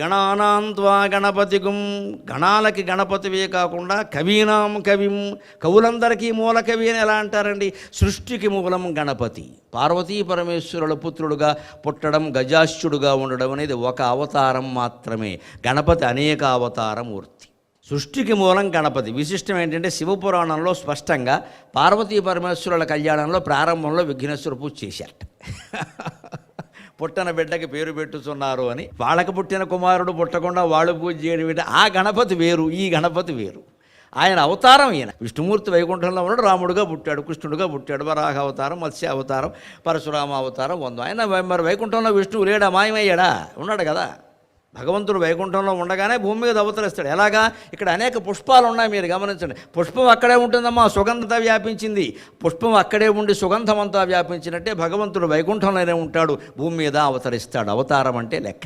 గణానాంత్వా గణపతిగుం గణాలకి గణపతివే కాకుండా కవీనాం కవిం కవులందరికీ మూల కవి అని ఎలా అంటారండి. సృష్టికి మూలం గణపతి. పార్వతీ పరమేశ్వరుల పుత్రుడుగా పుట్టడం, గజాశ్యుడుగా ఉండడం అనేది ఒక అవతారం మాత్రమే. గణపతి అనేక అవతారమూర్తి. సృష్టికి మూలం గణపతి. విశిష్టం ఏంటంటే శివపురాణంలో స్పష్టంగా పార్వతీ పరమేశ్వరుల కళ్యాణంలో ప్రారంభంలో విఘ్నేశ్వర పూజ చేశారట. పుట్టన బిడ్డకి పేరు పెట్టుతున్నారు అని. వాళ్ళకి పుట్టిన కుమారుడు పుట్టకుండా వాళ్ళు పూజ చేయడం, ఆ గణపతి వేరు, ఈ గణపతి వేరు. ఆయన అవతారం ఈయన. విష్ణుమూర్తి వైకుంఠంలో ఉన్నాడు, రాముడుగా పుట్టాడు, కృష్ణుడుగా పుట్టాడు, వరాహ అవతారం, మత్స్య అవతారం, పరశురామ అవతారం, ఆయన మరి వైకుంఠంలో విష్ణువు లేడా, మాయమయ్యాడా? ఉన్నాడు కదా. భగవంతుడు వైకుంఠంలో ఉండగానే భూమి మీద అవతరిస్తాడు. ఎలాగా? ఇక్కడ అనేక పుష్పాలు ఉన్నాయి, మీరు గమనించండి. పుష్పం అక్కడే ఉంటుందమ్మా, సుగంధత వ్యాపించింది. పుష్పం అక్కడే ఉండి సుగంధమంతా వ్యాపించినట్టే భగవంతుడు వైకుంఠంలోనే ఉంటాడు, భూమి మీద అవతరిస్తాడు. అవతారం అంటే లెక్క.